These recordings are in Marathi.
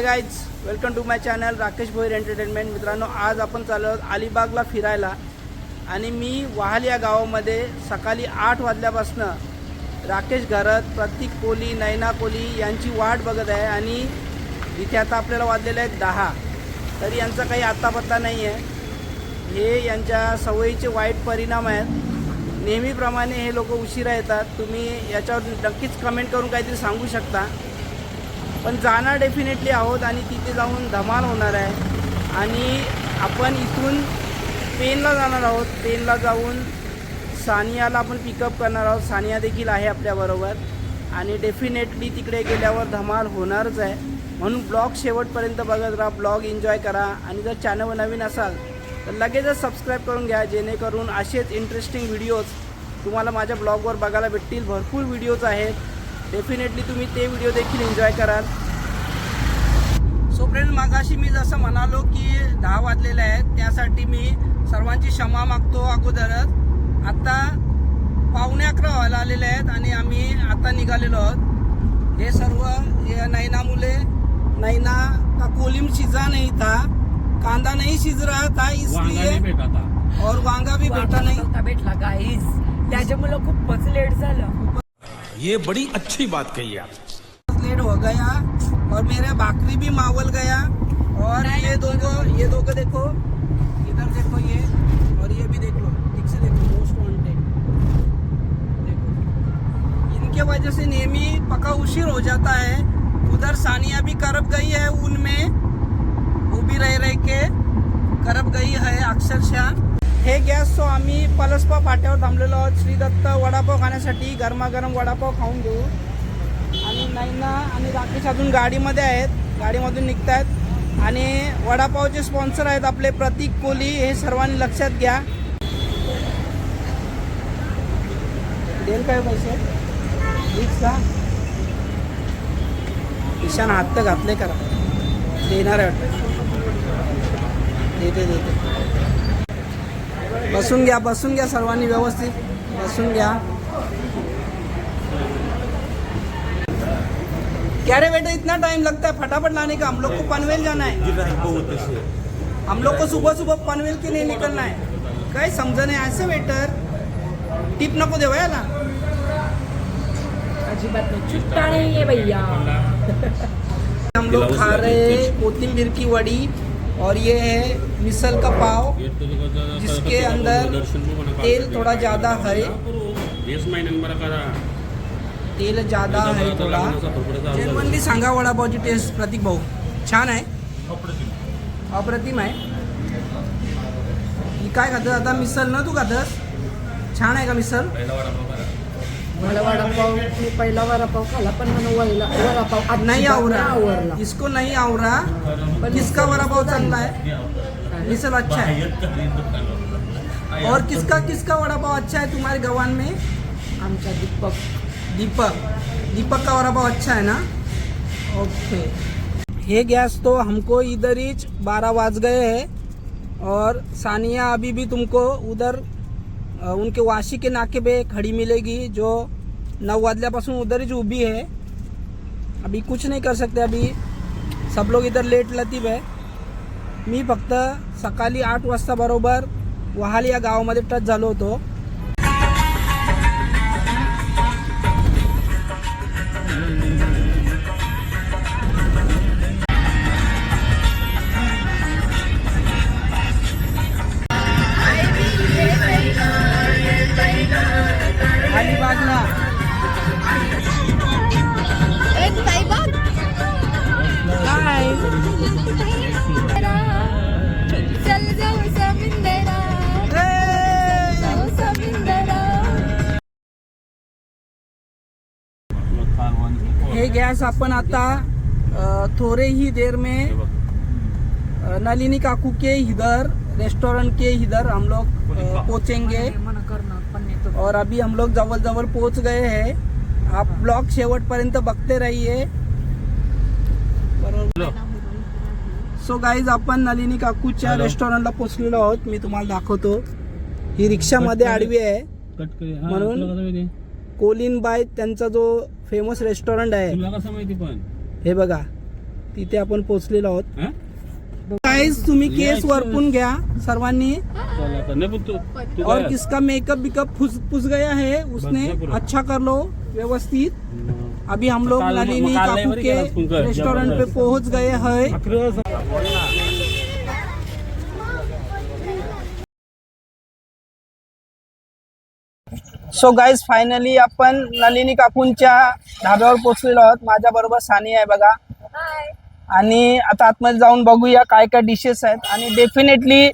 Guys, welcome to my channel Rakesh Bhoir entertainment. मित्रांनो, आज आपण चाललो आहोत अलिबागला फिरायला आणि मी वाहल या गावामध्ये सकाळी 8 वाजल्यापासून राकेश घरत, प्रतीक कोली, नैना कोली यांची वाट बघत आहे आणि इथे आता आपल्याला वाजलेले आहेत 10. तरी यांचा काही आत्तापत्ता नाही आहे. हे यांच्या सवयीचे वाईट परिणाम आहेत. नेहमीप्रमाणे हे लोक उशिरा येतात. तुम्ही याच्यावर नक्कीच कमेंट करून काहीतरी सांगू शकता. पण जाणार डेफिनेटली आहोत आणि तिथे जाऊन धमाल होणार आहे. आणि आपण इथून पेनला जाणार आहोत. पेनला जाऊन सानियाला आपण पिकअप करणार आहोत. सानिया देखील आहे आपल्याबरोबर आणि डेफिनेटली तिकडे गेल्यावर धमाल होणारच आहे. म्हणून ब्लॉग शेवटपर्यंत बघत राहा, ब्लॉग एन्जॉय करा. आणि जर चॅनलवर नवीन असाल तर लगेचच सबस्क्राईब करून घ्या, जेणेकरून असेच इंटरेस्टिंग व्हिडिओज तुम्हाला माझ्या ब्लॉगवर बघायला भेटतील. भरपूर व्हिडिओज आहेत, डेफिनेटली तुम्ही ते व्हिडिओ देखील एन्जॉय कराल. सो फ्रेंड, मागाशी मी जसं म्हणालो की 10 वाजलेले आहेत, त्यासाठी मी सर्वांची क्षमा मागतो अगोदरच. आता 11:15 व्हायला आलेले आहेत आणि आम्ही आता निघालेलो आहोत. हे सर्व नैना मुले, नैना का कोलिम शिजा नहीं था, कांदा नहीं शिज रहा था, इसलिए और वांगा भी बेटा नहीं भेटला गाईज, त्याच्यामुळे खूपच लेट झालं. ये बड़ी अच्छी बात कही आप. लेट हो गया और मेरा भाकरी भी मावल गया. और ये दोगो देखो, इधर देखो ये, और ये भी देख लो, ठीक से देखो, मोस्ट वांटेड देखो. इनके वजह से नेमी पका उशीर हो जाता है. उधर सानिया भी करप गई है ऊन में, वो भी रह के करप गई है अक्षरशः. हे गॅस. सो आम्ही पलसपा फाट्यावर थांबलेलो आहोत श्री दत्त वडापाव खाण्यासाठी. गरमागरम वडापाव खाऊन घेऊ. आणि नैना आणि राकेश अजून गाडीमध्ये आहेत, गाडीमधून निघत आहेत. आणि वडापावचे स्पॉन्सर आहेत आपले प्रतीक कोली, हे सर्वांनी लक्षात घ्या. देईल काय पैसे का ईशान हात तर घातले करा, देणार आहे वाटतं. देते. बसून घ्या सर्वांनी, व्यवस्थित बसून घ्या. क्या रे बेटा, इतना टाइम लगता है फटाफट लाने का? हम लोग को पनवेल जाना है. हम लोग को सुबह पनवेल के लिए निकलना है. काय समझ नाही ऐसे वेटर. टिप नको देवा याला. अजिबात नाही, चुट्टा नाही आहे भैया. हम लोग खा रहे हैं कोथिंबीर की वड़ी और ये है मिसल का पाव, जिसके अंदर तेल थोड़ा ज़्यादा है. तेल ज़्यादा है थोड़ा. जेन्युइनली सांगा वडापावची टेस्ट प्रतीक भाऊ छान आहे, अप्रतिम आहे. ही काय खातं आता? मिसल ना तू खातस? छान आहे का मिसल? मला वडापाव, मी पहिला वडापाव खाला पण मला वडापाव नहीं आवरा. इसको नहीं आवरा. पर किसका वडापाव चांगला है? मिसल अच्छा है. और किसका वडापाव अच्छा है तुम्हारे गवान में? आमचा दीपक का वडापाव अच्छा है ना? ओके. हे गैस. तो हमको इधर ही 12 वाज गए हैं और सानिया अभी भी तुमको उधर उनके वाशी के नाके पे खड़ी मिलेगी, जो 9 वाजल्यापासून उधर ही उभी है. अभी कुछ नहीं कर सकते. अभी सब लोग इधर लेट लतीफ है. मी फक्त सकाळी 8 वाजता बरोबर वाहल या गावामध्ये टच झालो होतो. अलिबागला हाय. चल जाऊ समुंदरा, जाऊ समुंदरा. हे गॅस. आपण आता थोड़े ही देर में नलिनी काकू के इधर रेस्टोरेंट के इधर हम लोग पहुँचेंगे. और अभी हम लोग जवळ पहुंच गए हैं. आप ब्लॉग शेवटपर्यंत बघते रहिए. सो गाईज, आपण नलिनी काकूच्या रेस्टॉरंटला पोहोचलेलो आहोत. मी तुम्हाला दाखवतो. ही रिक्षामध्ये आडवी आहे म्हणून कोलिन बाय त्यांचा जो फेमस रेस्टॉरंट आहे, हे बघा, तिथे आपण पोहोचलेलो आहोत. गाइस तुम्ही केस वरपून घ्या सर्वांनी. और किसका मेकअप बिकअप फुस गया है उसने अच्छा कर लो व्यवस्थित. अभी हम लोग नलिनी काकू के रेस्टोरेंट पे पहुंच गए हैं. सो गाइज फायनली आपण नलिनी काकूंच्या ढाब्यावर पोहोचलेलो आहोत. माझ्या बरोबर सानी आहे बघा. आणि आता आतमध्ये जाऊन बघूया काय काय डिशेस आहेत. आणि डेफिनेटली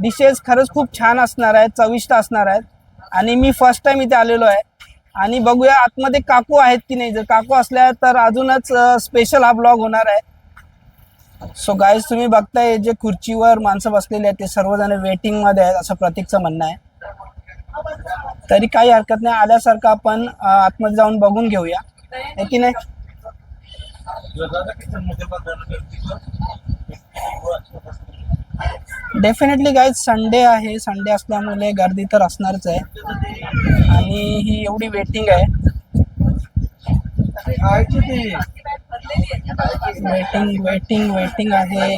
डिशेस खरंच खूप छान असणार आहेत, चविष्ट असणार आहेत. आणि मी फर्स्ट टाइम इथे आलेलो आहे. आणि बघूया आतमध्ये काकू आहेत की नाही. जर काकू असल्या तर अजूनच स्पेशल हा ब्लॉग होणार आहे. सो गाइज तुम्ही बघताय जे खुर्चीवर माणसं बसलेली आहेत ते सर्वजण वेटिंग मध्ये आहेत असं प्रतीकचं म्हणणं आहे. तरी काही हरकत नाही, आल्यासारखं आपण आतमध्ये जाऊन बघून घेऊया है की नाही. डेफिनेटली गाइज संडे आहे. संडे असल्यामुळे गर्दी तर असणारच आहे. आणि ही एवढी वेटिंग आहे. वेटिंग आहे.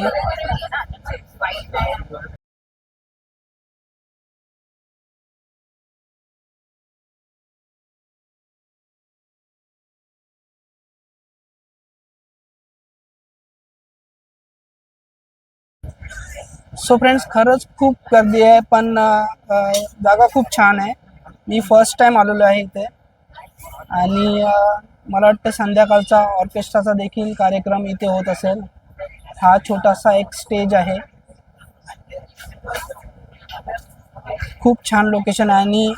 सो फ्रेंड्स खरंच खूप गर्दी आहे. पण जागा खूप छान आहे. मी फर्स्ट टाइम आलेलो आहे इथे. आणि मला वाटतं संध्याकाळचा ऑर्केस्ट्राचा देखील कार्यक्रम इथे होत असेल. हा छोटासा एक स्टेज आहे. खूप छान लोकेशन आहे. आणि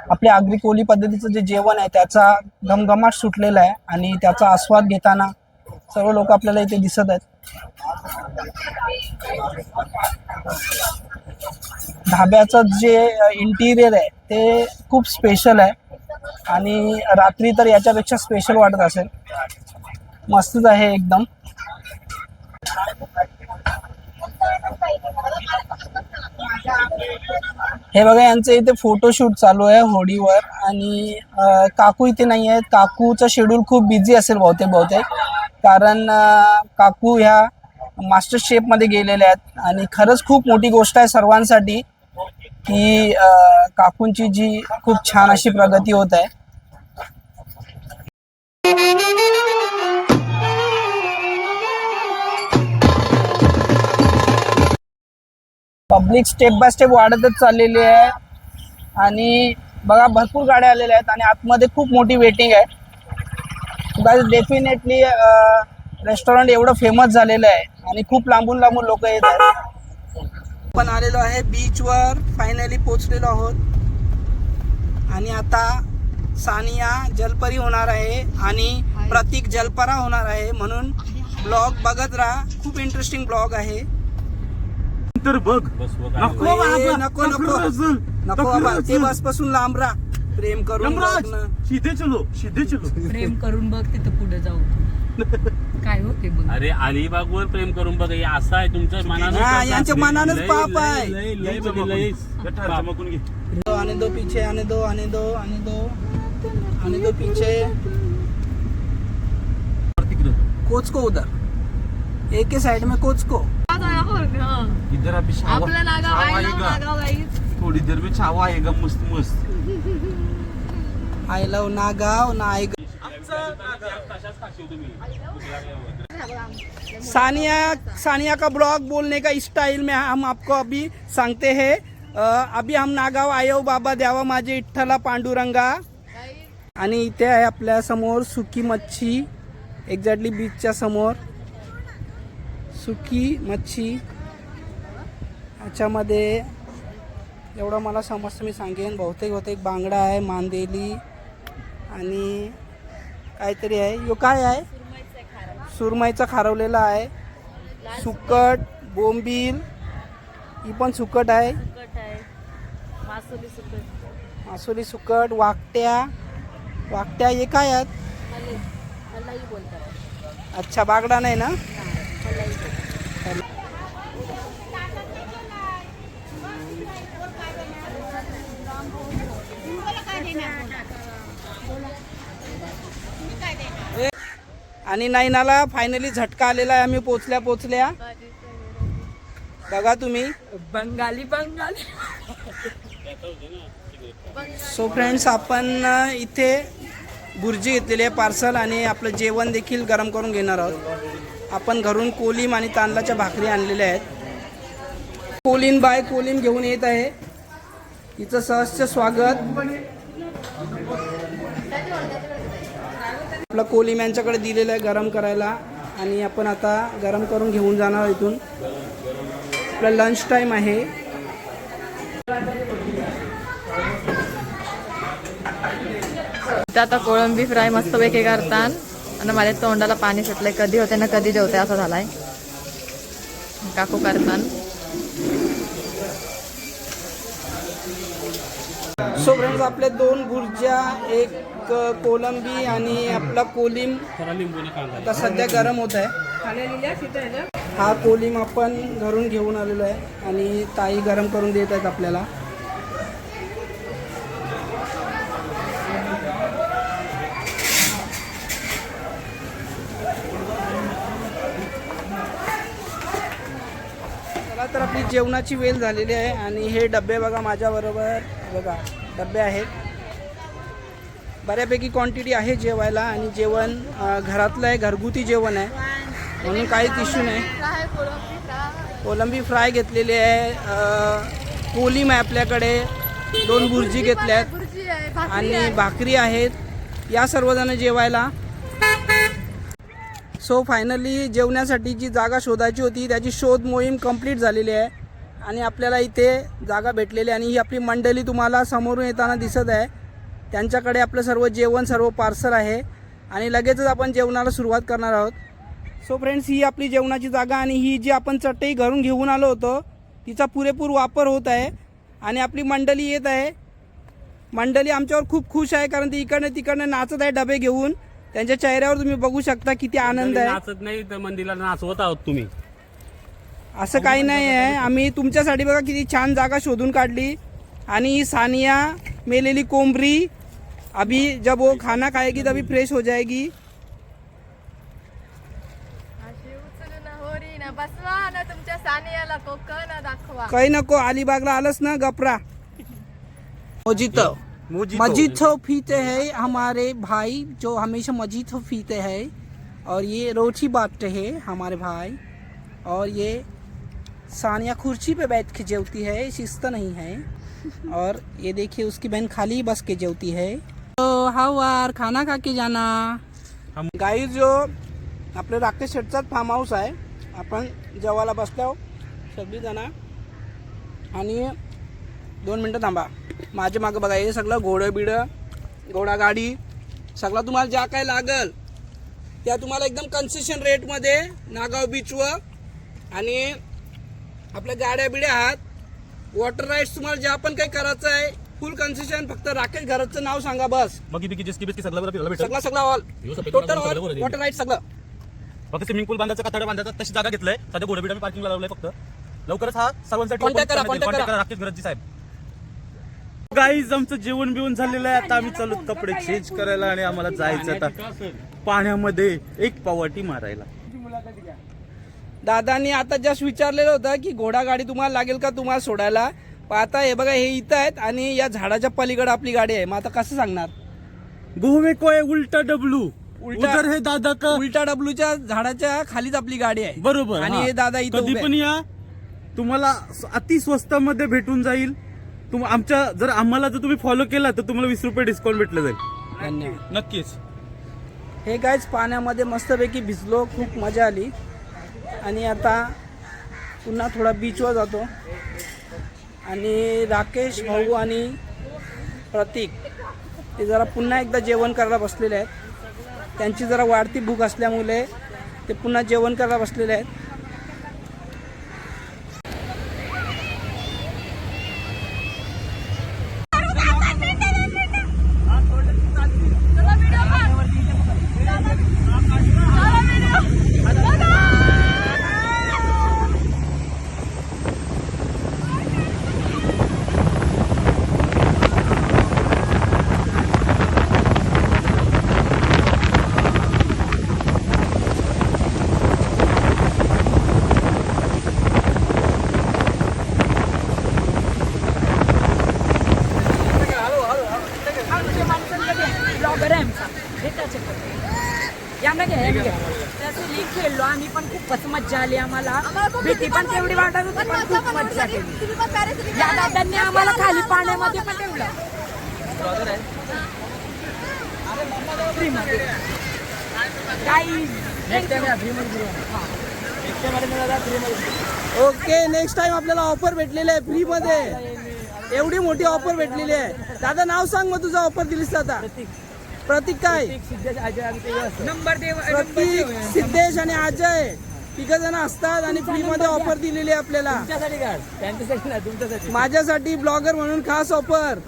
आपल्या आगरी कोली पद्धतीचं जे जेवण आहे त्याचा घमघमाट सुटलेला आहे. आणि त्याचा आस्वाद घेताना सर्व लोक आपल्याला इथे दिसत आहेत. ढाब्याचं जे इंटिरियर आहे ते खूप स्पेशल आहे. आणि रात्री तर याच्यापेक्षा स्पेशल वाटत असेल. मस्तच आहे एकदम. हे बघा यांचं इथे फोटोशूट चालू आहे होडीवर. आणि काकू इथे नाही आहेत. काकूचं शेड्यूल खूप बिझी असेल बहुतेक कारण काकू ह्या मास्टर शेफमध्ये गेलेल्या आहेत. आणि खरंच खूप मोठी गोष्ट आहे सर्वांसाठी की काकूंची जी खूप छान अशी प्रगती होत आहे. पब्लिक स्टेप बाय स्टेप वाढतच चाललेली आहे. आणि बघा भरपूर गाड्या आलेल्या आहेत. आणि आतमध्ये खूप मोठी वेटिंग आहे. डेफिनेटली रेस्टॉरंट एवढं फेमस झालेलं आहे. आणि खूप लांबून लोक येत आहेत. आपण आलेलो आहे बीचवर. फायनली पोहोचलेलो आहोत. आणि आता सानिया जलपरी होणार आहे आणि प्रतीक जलपरा होणार आहे. म्हणून ब्लॉग बघत राहा. खूप इंटरेस्टिंग ब्लॉग आहे. नको बाबा ते बस पासून लांब राहा. प्रेम करून प्रेम करून बघ तिथं पुढे जाऊ काय होते बघ. अरे अलिबागवर प्रेम करून बघ. असं आहे तुमच्या मनानं. यांच्या मनानच पाप आहे. आने दो पीछे आने दो पीछे. कोच को उधर एक ही साइड में कोच को. इधर अभी आपलं नागाव गाईज. थोड़ी देर में छावा आएगा मस्त. आय लव नागाव नाय. सानिया का ब्लॉग बोलने का स्टाइल में हम आपको अभी सांगते हैं. अभी हम नागाव आयो बाबा द्यावा माझे इठ्ठला पांडुरंगा. आणि इथे आहे आपल्या समोर सुकी मच्छी. एक्झॅक्टली बीचच्या समोर सुकी मच्छी. याच्यामध्ये एवढं मला समजतं मी सांगेन. बहुतेक बांगडा आहे, मांदेली आणि काहीतरी आहे. यो काय आहे? सुरमईचा खारवलेला आहे. सुकट, बोंबील ही पण सुकट आहे. मासोली सुकट, वाकट्या हे काय आहेत? अच्छा बागडा नाही ना. आणि नैनाला फायनली झटका आलेला आहे. आम्ही पोचल्या बघा तुम्ही. बंगाली बंगाली. सो फ्रेंड्स, आपण इथे बुर्जी घेतलेली आहे पार्सल आणि आपलं जेवण देखील गरम करून घेणार आहोत. आपण घरून कोलीम आणि तांदळाच्या भाकरी आणलेल्या आहेत. कोलीम घेऊन येत आहे. हिचं सहर्ष स्वागत. आपलं कोलीम यांच्याकडे दिलेलं आहे गरम करायला आणि आपण आता गरम करून घेऊन जाणार आहोत इथून. आपला लंच टाईम आहे. आता कोळंबी फ्राय मस्तपैकी करतात आणि माझ्या तोंडाला पाणी सुटलंय. कधी होते ना कधी जेवते असं झालाय. काकू करतात. सो फ्रेंड्स, आपले 2 भुर्ज्या, एक कोलंबी आणि आपला कोलीम थोडा लिंबूने कांदा आता सध्या गरम होत आहे. हा कोलीम आपण घरून घेऊन आलेलो आहे आणि ताई गरम करून देत आहेत आपल्याला. चला तर आपली जेवणाची वेळ झालेली आहे आणि हे डबे बघा माझ्याबरोबर. बघा डबे आहेत. बऱ्यापैकी क्वांटिटी आहे जेवायला आणि जेवण घरातलं आहे, घरगुती जेवण आहे म्हणून काहीच इश्यू नाही. कोलंबी फ्राय घेतलेली आहे. कोलीम आहे आपल्याकडे. 2 भुर्जी घेतल्यात आणि भाकरी आहेत. या सर्वजण जेवायला. सो फायनली जेवण्यासाठी जी जागा शोधायची होती त्याची शोध मोहीम कंप्लीट झालेली आहे आणि आपल्याला इथे जागा भेटलेली आहे. आणि ही आपली मंडळी तुम्हाला समोरून येताना दिसत आहे. त्यांच्याकडे आपलं सर्व जेवण, सर्व पार्सल आहे आणि लगेचच आपण जेवणाला सुरुवात करणार आहोत. सो फ्रेंड्स, ही आपली जेवणाची जागा आणि ही जी आपण चटई घरून घेऊन आलो होतो तिचा पुरेपूर वापर होत आहे आणि आपली मंडळी येत आहे. मंडळी आमच्यावर खूप खुश आहे कारण ती इकडनं तिकडनं नाचत आहे डबे घेऊन. त्यांच्या चेहऱ्यावर तुम्ही बघू शकता किती आनंद आहे. नाचत नाही तर मंदिरला नाचवत आहोत तुम्ही. असं काही नाही आहे. आम्ही तुमच्यासाठी बघा किती छान जागा शोधून काढली. आणि ही सानिया मेलेली कोंबरी अभी जब वो खाना खाएगी तभी फ्रेश हो जाएगी. बसवा ना तुमच्या सानियाला कोकण दाखवा. काही नको, अलिबागला आलंस ना गपरा. मजीठो पीते हैं हमारे भाई जो हमेशा मजीठो पीते हैं और ये रोटी बांटते हैं हमारे भाई. और ये सानिया कुर्सी पे बैठ के जेवती है, शिस्त नहीं है. और ये देखिए उसकी बहन खाली बस के जेवती है. तो हावार खाना खा के जाना. गाई जो आपल्या राकेश शेटचाच फार्म हाऊस आहे. आपण जेवायला बसलो सगळी जण आणि 2 मिनटं थांबा. माझ्या मागं बघा हे सगळं घोडागाडी सगळं तुम्हाला ज्या काय लागल त्या तुम्हाला एकदम कन्सेशन रेटमध्ये नागाव बीचवर. आणि आपल्या गाड्या बिड्या आहात, वॉटर राईड्स तुम्हाला ज्या पण काही करायचं आहे फुल कन्सेशन. फक्त राकेश घराचं नाव सांगा बस. सगळं all total all water ride सगळं. फक्त स्विमिंग पूल बांधायचं, कथाडा बांधायचा तशी जागा घेतलंय. सध्या घोडे बिडा पार्किंगला लावलंय. फक्त लवकरच हा सर्वांसाठी कॉन्टॅक्ट करा राकेश गरजी साहेब. गाईज आमचं जेवण बिवण झालेलं आहे. आता आम्ही चालू कपडे चेंज करायला आणि आम्हाला जायचं आता पाण्यामध्ये एक पावाटी मारायला. दादांनी आता जस्ट विचारलेलं होतं की घोडागाडी तुम्हाला लागेल का तुम्हाला सोडायला. पण आता हे बघा हे इथं आहेत आणि या झाडाच्या पलीकडे आपली गाडी आहे. मग आता कसं सांगणार. गोवे को है उल्टा डब्लू, उधर है दादा का. उलटा डब्लूच्या झाडाच्या खालीच आपली गाडी आहे. बरोबर. आणि हे दादा इथं कधी उभे पण या, तुम्हाला अति स्वस्तामध्ये भेटून जाईल. जर आम्हाला जर तुम्ही फॉलो केला तर तुम्हाला 20 रुपये डिस्काउंट भेटलं जाईल. धन्यवाद. नक्कीच. हे गाईज पाण्यामध्ये मस्तपैकी भिजलो, खूप मजा आली. आणि आता पुन्हा थोडा बीचवर जातो आणि राकेश भाऊ आणि प्रतीक ते जरा पुन्हा एकदा जेवण करायला बसलेले आहेत. त्यांची जरा वाढती भूक असल्यामुळे ते पुन्हा जेवण करायला बसलेले आहेत. त्याचं लीग खेळलो आम्ही पण खूपच मज्जा आली आम्हाला भीती पण तेवढी वाटत होती पण खूप मज्जा केली या दादांनी आम्हाला खाली पाण्यामध्ये पण ठेवलं ओके नेक्स्ट टाइम आपल्याला ऑफर भेटलेली आहे फ्री मध्ये एवढी मोठी ऑफर भेटलेली आहे दादा नाव सांग मग तुझा ऑफर दिलीस आता प्रतीक काय नंबर प्रतीक सिद्धेश आणि अजय तिघ जण असतात आणि फ्री मध्ये ऑफर दिलेली आहे आपल्याला माझ्यासाठी ब्लॉगर म्हणून खास ऑफर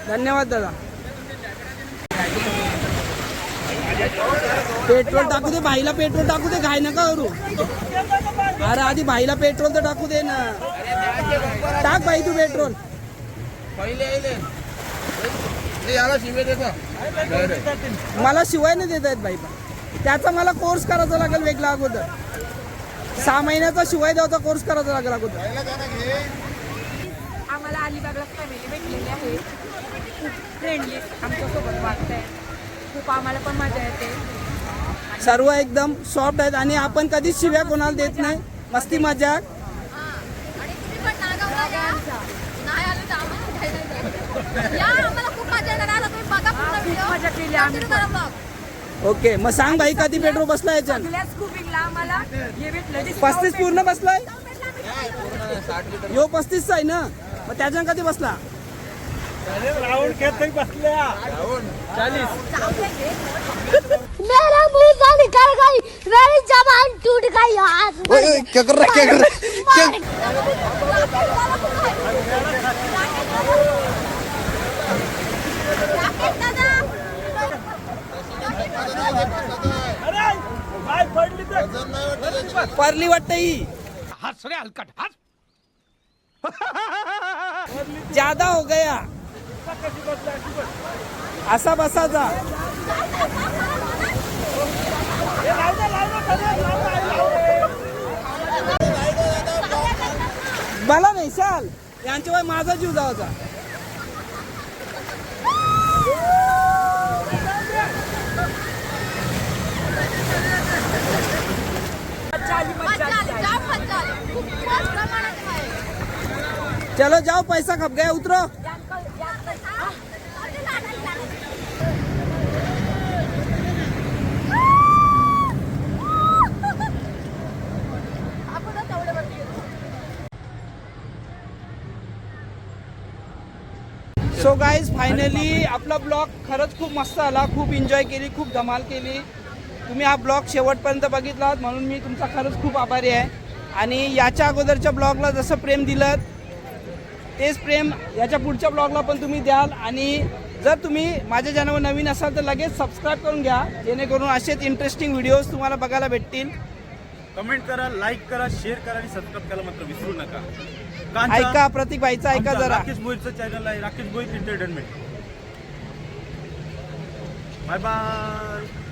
धन्यवाद दादा पेट्रोल टाकू दे भाईला पेट्रोल टाकू दे घाई नका करू अरे आधी भाईला पेट्रोल तर टाकू दे ना टाक भाई तू पेट्रोल मला शिवाय नाही देत आहेत भाई पण त्याचा मला कोर्स करायचा लागेल वेगळा अगोदर 6 महिन्याचा शिवाय द्यायचा कोर्स करायचा लागेल अगोदर आम्हाला अलिबागला फॅमिली भेटलेली आहे खूप फ्रेंडली आमच्यासोबत वाटतंय खूप आम्हाला पण मजा येते सर्व एकदम सॉफ्ट आहेत आणि आपण कधीच शिव्या कोणाला देत नाही मस्ती मजाक आणि तुम्ही पण नागावला या. नाही आलं तर आम्हाला काही नाही. या आम्हाला खूप मजा येणार आता तुम्ही बघा पूर्ण व्हिडिओ मजा केली आम्ही Continue करा vlog. ओके मग सांग भाई कधी पेट्रोल बसला याच्यात सगळ्या स्कूबिंगला आम्हाला हे भेटलं 35 पूर्ण बसलाय यो 35 आहे ना मग त्याच्या कधी बसला मेरा मुंह से निकल गई मेरी जबान टूट गई यार क्या कर रहा है परली वाटत ही ज्यादा हो गया असा बसाचा मला नाही शाल यांच्यावर माझा जीव जावाचा मजा आली जाम मजा आली खूप प्रमाणात आहे चलो जाओ पैसा खप गया उतरो सो गाईज फायनली आपला ब्लॉग खरंच खूप मस्त आला खूप एन्जॉय केली खूप धमाल केली तुम्ही हा ब्लॉग शेवटपर्यंत बघितलात म्हणून मी तुमचा खरंच खूप आभारी आहे आणि याच्या अगोदरच्या ब्लॉगला जसं प्रेम दिलं तेच प्रेम याच्या पुढच्या ब्लॉगला पण तुम्ही द्याल आणि जर तुम्ही माझ्या चॅनलवर नवीन असाल तर लगेच सबस्क्राईब करून घ्या जेणेकरून असेच इंटरेस्टिंग व्हिडिओज तुम्हाला बघायला भेटतील कमेंट करा लाईक करा शेअर करा आणि सबस्क्राईब करायला मात्र विसरू नका ऐका प्रतीक भाईचा ऐका जरा राकेश भोईरचं चॅनल आहे Rakesh Bhoir entertainment bye bye